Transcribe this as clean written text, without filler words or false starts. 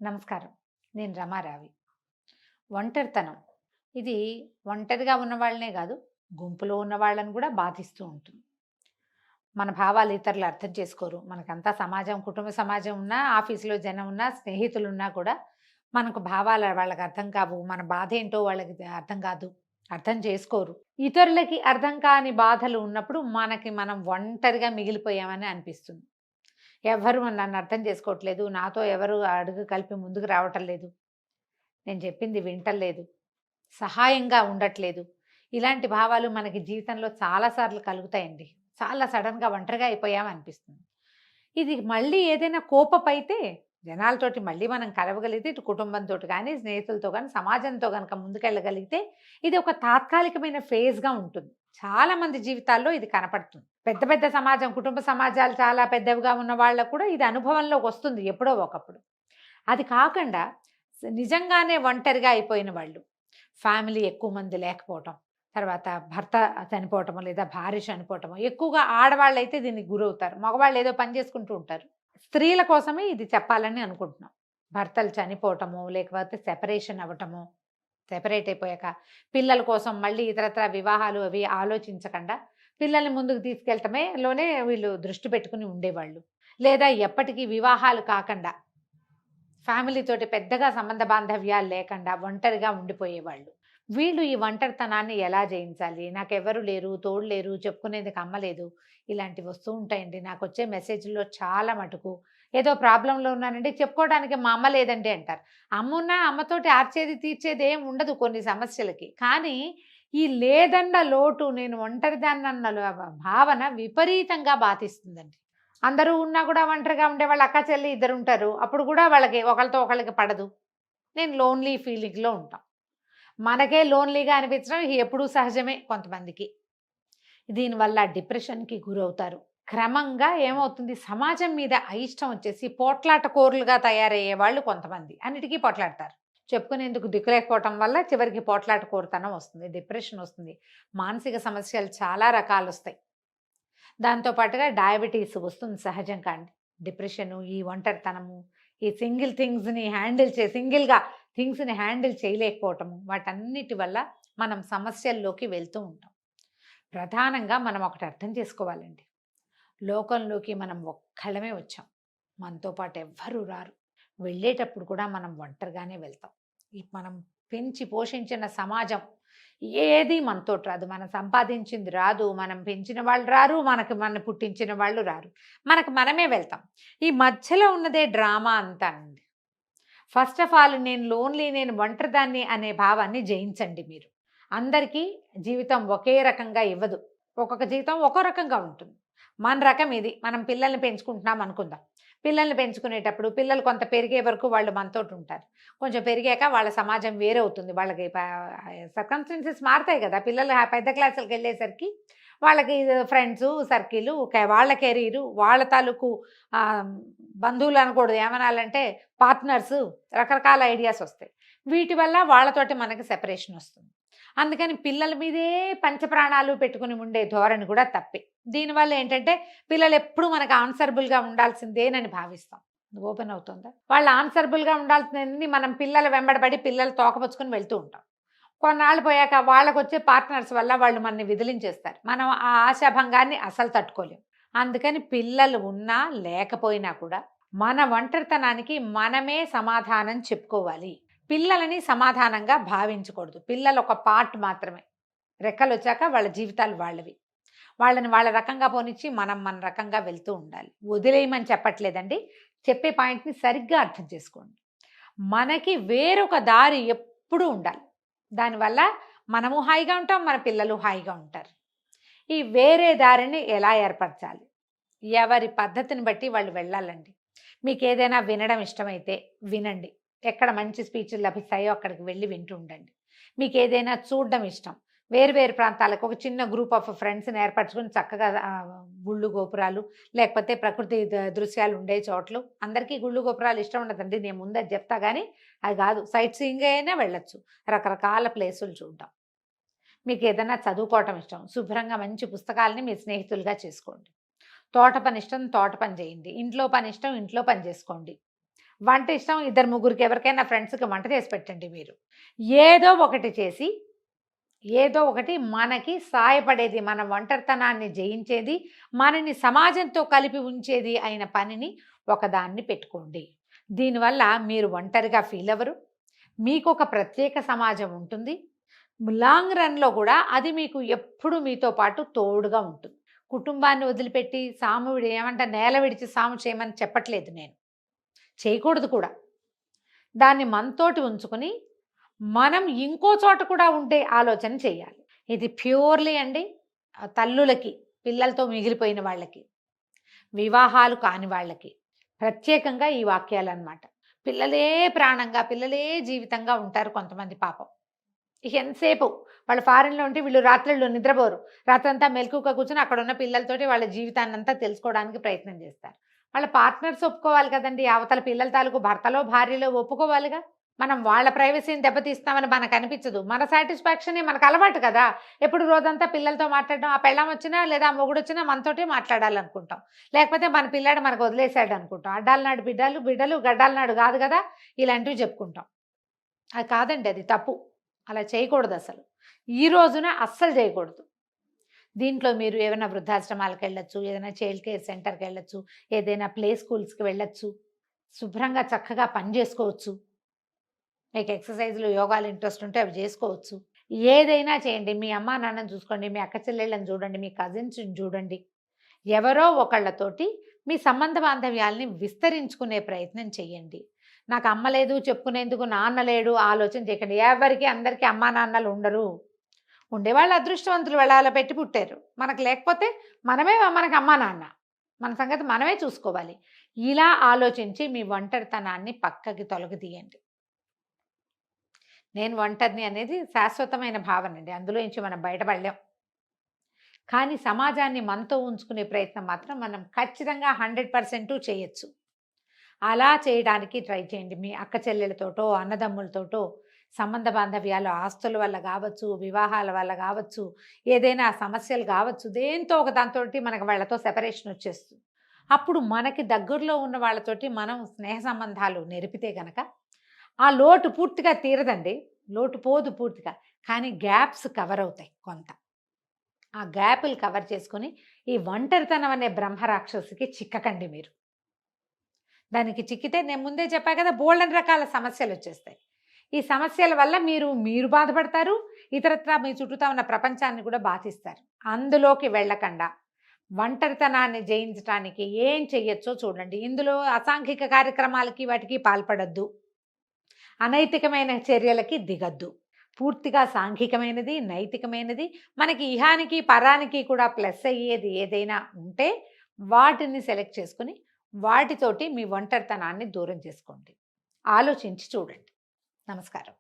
నమస్కారం. నేను రమారావి. ఒంటరితనం ఇది ఒంటరిగా ఉన్నవాళ్ళనే గాదు, గుంపులో ఉన్న వాళ్ళని గూడా బాధిస్తూ ఉంటుంది. మన భావాలు ఇతరులు అర్థం చేసుకోరు. మనకంతా సమాజం, కుటుంబ సమాజం ఉన్నా, ఆఫీస్‌లో జనం ఉన్నా, స్నేహితులున్నా కూడా మనకు భావాలు వాళ్ళకి అర్థం కావు. మన బాధేంటో వాళ్ళకి అర్థం కాదు. అర్థం చేసుకోరు. ఇతరులకి అర్థం కాని బాధలు ఉన్నప్పుడు మనకి మనం ఒంటరిగా మిగిలిపోయామని అనిపిస్తుంది. ఎవ్వరు నన్ను అర్థం చేసుకోవట్లేదు. నాతో ఎవరు అడుగు కలిపి ముందుకు రావటం లేదు. నేను చెప్పింది వింటల్లేదు. సహాయంగా ఉండట్లేదు. ఇలాంటి భావాలు మనకి జీవితంలో చాలా సార్లు కలుగుతాయండి. చాలా సడెన్‌గా ఒంటరిగా అయిపోయామనిపిస్తుంది. ఇది మళ్ళీ ఏదైనా కోపపైతే జనాలతోటి మళ్ళీ మనం కలవగలిగితే ఇటు కుటుంబంతోటి గానీ, స్నేహితులతో గానీ, సమాజంతో గనక ముందుకెళ్ళగలిగితే ఇది ఒక తాత్కాలికమైన ఫేజ్‌గా ఉంటుంది. చాలా మంది జీవితాల్లో ఇది కనపడుతుంది. పెద్ద పెద్ద సమాజం, కుటుంబ సమాజాలు చాలా పెద్దవిగా ఉన్న వాళ్ళకి కూడా ఇది అనుభవంలోకొస్తుంది ఎప్పుడో ఒకప్పుడు. అది కాకుండా నిజంగానే ఒంటరిగా అయిపోయిన వాళ్ళు, ఫ్యామిలీ ఎక్కువ మంది లేకపోవటం, తర్వాత భర్త చనిపోవటమో లేదా భార్య చనిపోవటమో, ఎక్కువగా ఆడవాళ్ళైతే దీనికి గురవుతారు. మగవాళ్ళు ఏదో పని చేసుకుంటూ ఉంటారు. స్త్రీల కోసమే ఇది చెప్పాలని అనుకుంటున్నాం. భర్తలు చనిపోవటము, లేకపోతే సెపరేషన్ అవ్వటము, సెపరేట్ అయిపోయాక పిల్లల కోసం మళ్ళీ ఇతరత్రా వివాహాలు అవి ఆలోచించకుండా పిల్లల్ని ముందుకు తీసుకెళ్ళటమే లోనే వీళ్ళు దృష్టి పెట్టుకుని ఉండేవాళ్ళు. లేదా ఎప్పటికీ వివాహాలు కాకుండా ఫ్యామిలీతోటి పెద్దగా సంబంధ బాంధవ్యాలు లేకుండా ఒంటరిగా ఉండిపోయేవాళ్ళు. వీళ్ళు ఈ ఒంటరితనాన్ని ఎలా జయించాలి? నాకెవ్వరు లేరు, తోడు లేరు, చెప్పుకునేందుకు అమ్మ లేదు. ఇలాంటివి వస్తూ ఉంటాయండి. నాకొచ్చే మెసేజ్‌ల్లో చాలా మటుకు ఏదో ప్రాబ్లమ్‌లో ఉన్నానండి, చెప్పుకోవడానికి మా అమ్మ లేదండి అంటారు. అమ్మున్నా అమ్మతోటి ఆర్చేది, తీర్చేది ఏం ఉండదు కొన్ని సమస్యలకి. కానీ ఈ లేదన్న లోటు, నేను ఒంటరిదాన్నన్న భావన విపరీతంగా బాధిస్తుందండి. అందరూ ఉన్నా కూడా ఒంటరిగా ఉండేవాళ్ళు అక్క, చెల్లి ఇద్దరుంటారు. అప్పుడు కూడా వాళ్ళకి ఒకళ్ళతో ఒకళ్ళకి పడదు. నేను లోన్‌లీ ఫీలింగ్‌లో ఉంటాం. మనకే లోన్‌లీగా అనిపించడం ఎప్పుడూ సహజమే కొంతమందికి. దీనివల్ల డిప్రెషన్‌కి గురవుతారు. క్రమంగా ఏమవుతుంది, సమాజం మీద అయిష్టం వచ్చేసి పోట్లాటకోరులుగా తయారయ్యే వాళ్ళు కొంతమంది. అన్నిటికీ పోట్లాడతారు. చెప్పుకునేందుకు దిక్కు లేకపోవటం వల్ల చివరికి పోట్లాటకోరుతనం వస్తుంది. డిప్రెషన్ వస్తుంది. మానసిక సమస్యలు చాలా రకాలొస్తాయి. దాంతో పాటుగా డయాబెటీస్ వస్తుంది సహజంగా అండి. డిప్రెషను, ఈ ఒంటరితనము, ఈ సింగిల్‌గా థింగ్స్‌ని హ్యాండిల్ చేయలేకపోవటము, వాటన్నిటి వల్ల మనం సమస్యల్లోకి వెళ్తూ ఉంటాం. ప్రధానంగా మనం ఒకటి అర్థం చేసుకోవాలండి. లోకంలోకి మనం ఒక్కళ్ళమే వచ్చాం. మనతో పాటు ఎవ్వరు రారు. వెళ్ళేటప్పుడు కూడా మనం ఒంటరిగానే వెళ్తాం. ఈ మనం పెంచి పోషించిన సమాజం ఏది మనతోటి రాదు. మనం సంపాదించింది రాదు. మనం పెంచిన వాళ్ళు రారు. మనల్ని పుట్టించిన వాళ్ళు రారు. మనకు మనమే వెళ్తాం. ఈ మధ్యలో ఉన్నదే డ్రామా అంతా అండి. ఫస్ట్ ఆఫ్ ఆల్ నేను ఒంటరిదాన్ని అనే భావాన్ని జయించండి మీరు. అందరికీ జీవితం ఒకే రకంగా ఇవ్వదు. ఒక్కొక్క జీవితం ఒక్కో రకంగా ఉంటుంది. మన రకం ఇది. మనం పిల్లల్ని పెంచుకుంటున్నాం అనుకుందాం. పిల్లల్ని పెంచుకునేటప్పుడు పిల్లలు కొంత పెరిగే వరకు వాళ్ళు మనతోటి ఉంటారు. కొంచెం పెరిగాక వాళ్ళ సమాజం వేరవుతుంది. వాళ్ళకి సర్కమ్స్టెన్సెస్ మారతాయి కదా! పిల్లలు పెద్ద క్లాసులకెళ్ళేసరికి వాళ్ళకి ఫ్రెండ్సు, సర్కిలు, వాళ్ళ కెరీరు, వాళ్ళ తాలూకు బంధువులు అనకూడదు. ఏమనాలంటే పార్ట్నర్సు, రకరకాల ఐడియాస్ వస్తాయి. వీటి వల్ల వాళ్ళతోటి మనకి సెపరేషన్ వస్తుంది. అందుకని పిల్లల మీదే పంచప్రాణాలు పెట్టుకుని ఉండే ధోరణి కూడా తప్పే. దీనివల్ల ఏంటంటే పిల్లలెప్పుడు మనకు ఆన్సరబుల్‌గా ఉండాల్సిందేనని భావిస్తాం. ఓపెన్ అవుతుందా? వాళ్ళు ఆన్సరబుల్‌గా ఉండాల్సింది మనం పిల్లల వెంబడబడి పిల్లలు తోకపుచ్చుకొని వెళ్తూ ఉంటాం. కొన్నాళ్ళు పోయాక వాళ్ళకొచ్చే పార్ట్నర్స్ వల్ల వాళ్ళు మనని విదిలించేస్తారు. మనం ఆ ఆశాభంగాన్ని అసలు తట్టుకోలేం. అందుకని పిల్లలు ఉన్నా లేకపోయినా కూడా మన ఒంటరితనానికి మనమే సమాధానం చెప్పుకోవాలి. పిల్లలని సమాధానంగా భావించకూడదు. పిల్లలు ఒక పార్ట్ మాత్రమే. రెక్కలొచ్చాక వాళ్ళ జీవితాలు వాళ్ళవి. వాళ్ళని వాళ్ళ రకంగా పోనిచ్చి మనం మన రకంగా వెళ్తూ ఉండాలి. వదిలేయమని చెప్పట్లేదండి. చెప్పే పాయింట్‌ని సరిగ్గా అర్థం చేసుకోండి. మనకి వేరొక దారి ఎప్పుడూ ఉండాలి. దానివల్ల మనము హాయిగా ఉంటాం. మన పిల్లలు హాయిగా ఉంటారు. ఈ వేరే దారిని ఎలా ఏర్పరచాలి? ఎవరి పద్ధతిని బట్టి వాళ్ళు వెళ్ళాలండి. మీకేదైనా వినడం ఇష్టమైతే వినండి. ఎక్కడ మంచి స్పీచ్‌లు లభిస్తాయో అక్కడికి వెళ్లి వింటూ ఉండండి. మీకేదైనా చూడడం ఇష్టం, వేరు వేరు ప్రాంతాలకు ఒక చిన్న గ్రూప్ ఆఫ్ ఫ్రెండ్స్‌ని ఏర్పరచుకొని చక్కగా గుళ్ళు, గోపురాలు, లేకపోతే ప్రకృతి దృశ్యాలు ఉండే చోట్లు. అందరికీ గుళ్ళు, గోపురాలు ఇష్టం ఉండదండి. నేను ముందే చెప్తా గానీ అది కాదు. సైట్ సీయింగ్ అయినా వెళ్ళొచ్చు. రకరకాల ప్లేసులు చూడడం. మీకేదైనా చదువుకోవటం ఇష్టం, శుభ్రంగా మంచి పుస్తకాలని మీ స్నేహితులుగా చేసుకోండి. తోట పని ఇష్టం, తోట పని చేయండి. ఇంట్లో పని ఇష్టం, ఇంట్లో పని చేసుకోండి. వంట ఇష్టం, ఇద్దరు ముగ్గురికి ఎవరికైనా ఫ్రెండ్స్‌కి వంట చేసి పెట్టండి మీరు. ఏదో ఒకటి చేసి, ఏదో ఒకటి మనకి సాయపడేది, మన ఒంటరితనాన్ని జయించేది, మనని సమాజంతో కలిపి ఉంచేది అయిన పనిని ఒకదాన్ని పెట్టుకోండి. దీనివల్ల మీరు ఒంటరిగా ఫీల్ అవ్వరు. మీకొక ప్రత్యేక సమాజం ఉంటుంది. లాంగ్ రన్‌లో కూడా అది మీకు ఎప్పుడు మీతో పాటు తోడుగా ఉంటుంది. కుటుంబాన్ని వదిలిపెట్టి సాము ఏమంటారు, నేల విడిచి సాము చేయమని చెప్పట్లేదు నేను. చేయకూడదు కూడా. దాన్ని మనతోటి ఉంచుకొని మనం ఇంకో చోట కూడా ఉండే ఆలోచన చేయాలి. ఇది ప్యూర్లీ అండి తల్లులకి, పిల్లలతో మిగిలిపోయిన వాళ్ళకి, వివాహాలు కాని వాళ్ళకి ప్రత్యేకంగా ఈ వాక్యాలన్నమాట. పిల్లలే ప్రాణంగా, పిల్లలే జీవితంగా ఉంటారు కొంతమంది పాపం. ఇక ఎంతసేపు వాళ్ళు ఫారెన్‌లో ఉంటే వీళ్ళు రాత్రిళ్ళు నిద్రపోరు. రాత్రంతా మెలకువగా కూర్చొని అక్కడున్న పిల్లలతోటి వాళ్ళ జీవితాన్నంతా తెలుసుకోవడానికి ప్రయత్నం చేస్తారు. వాళ్ళ పార్ట్నర్స్ ఒప్పుకోవాలి కదండీ! అవతల పిల్లల తాలూకు భర్తలో, భార్యలో ఒప్పుకోవాలిగా. మనం వాళ్ళ ప్రైవసీని దెబ్బతీస్తామని మనకనిపించదు. మన సాటిస్ఫాక్షనే మనకు అలవాటు కదా! ఎప్పుడు రోజంతా పిల్లలతో మాట్లాడడం, ఆ పెళ్ళాం వచ్చినా లేదా ఆ మొగుడొచ్చినా మనతోటే మాట్లాడాలనుకుంటాం. లేకపోతే మన పిల్లాడు మనకు వదిలేసాడు అనుకుంటాం. అడ్డాల నాడు బిడ్డలు, బిడ్డలు గడ్డాల నాడు కాదు కదా! ఇలాంటివి చెప్పుకుంటాం. అది కాదండి, అది తప్పు. అలా చేయకూడదసలు. ఈ రోజున అస్సలు చేయకూడదు. దీంట్లో మీరు ఏమైనా వృద్ధాశ్రమాలకు వెళ్ళొచ్చు, ఏదైనా చైల్డ్ కేర్ సెంటర్‌కి వెళ్ళొచ్చు, ఏదైనా ప్లే స్కూల్స్‌కి వెళ్ళొచ్చు. శుభ్రంగా చక్కగా పని చేసుకోవచ్చు. మీకు ఎక్సర్సైజ్‌లు, యోగాలు ఇంట్రెస్ట్ ఉంటే అవి చేసుకోవచ్చు. ఏదైనా చేయండి. మీ అమ్మా నాన్నని చూసుకోండి, మీ అక్క చెల్లెళ్ళని చూడండి, మీ కజిన్స్‌ని చూడండి. ఎవరో ఒకళ్ళతోటి మీ సంబంధ బాంధవ్యాల్ని విస్తరించుకునే ప్రయత్నం చేయండి. నాకు అమ్మ లేదు చెప్పుకునేందుకు, నాన్న లేడు ఆలోచన చేయకండి. ఎవరికీ అందరికీ అమ్మా నాన్నలు ఉండరు. ఉండేవాళ్ళు అదృష్టవంతులు, వెళ్ళాల పెట్టి పుట్టారు. మనకు లేకపోతే మనమే మనకు అమ్మా నాన్న. మన సంగతి మనమే చూసుకోవాలి. ఇలా ఆలోచించి మీ ఒంటరితనాన్ని పక్కకి తొలగదీయండి. నేను ఒంటరిని అనేది శాశ్వతమైన భావనండి. అందులో నుంచి మనం బయటపడలేం. కానీ సమాజాన్ని మనతో ఉంచుకునే ప్రయత్నం మాత్రం మనం ఖచ్చితంగా 100% చేయొచ్చు. అలా చేయడానికి ట్రై చేయండి. మీ అక్క చెల్లెలతోటో, అన్నదమ్ములతోటో సంబంధ బాంధవ్యాలు, ఆస్తుల వల్ల కావచ్చు, వివాహాల వల్ల కావచ్చు, ఏదైనా సమస్యలు కావచ్చు, దేంతో ఒక దాంతోటి మనకు వాళ్ళతో సెపరేషన్ వచ్చేస్తుంది. అప్పుడు మనకి దగ్గరలో ఉన్న వాళ్ళతోటి మనం స్నేహ సంబంధాలు నెరిపితే గనక ఆ లోటు పూర్తిగా తీరదండి. లోటు పోదు పూర్తిగా. కానీ గ్యాప్స్ కవర్ అవుతాయి కొంత. ఆ గ్యాపులు కవర్ చేసుకొని ఈ ఒంటరితనం అనే బ్రహ్మరాక్షసికి చిక్కకండి మీరు. దానికి చిక్కితే నేను ముందే చెప్పా కదా, బోలెడన్ని రకాల సమస్యలొచ్చేస్తాయి. ఈ సమస్యల వల్ల మీరు బాధపడతారు, ఇతరత్రా మీ చుట్టూతా ఉన్న ప్రపంచాన్ని కూడా బాధిస్తారు. అందులోకి వెళ్ళకండా ఒంటరితనాన్ని జయించటానికి ఏం చెయ్యొచ్చో చూడండి. ఇందులో అసాంఘిక కార్యక్రమాలకి వాటికి పాల్పడొద్దు. అనైతికమైన చర్యలకి దిగద్దు. పూర్తిగా సాంఘికమైనది, నైతికమైనది, మనకి ఇహానికి, పరానికి కూడా ప్లస్ అయ్యేది ఏదైనా ఉంటే వాటిని సెలెక్ట్ చేసుకొని వాటితోటి మీ ఒంటరితనాన్ని దూరం చేసుకోండి. ఆలోచించి చూడండి. నమస్కారం.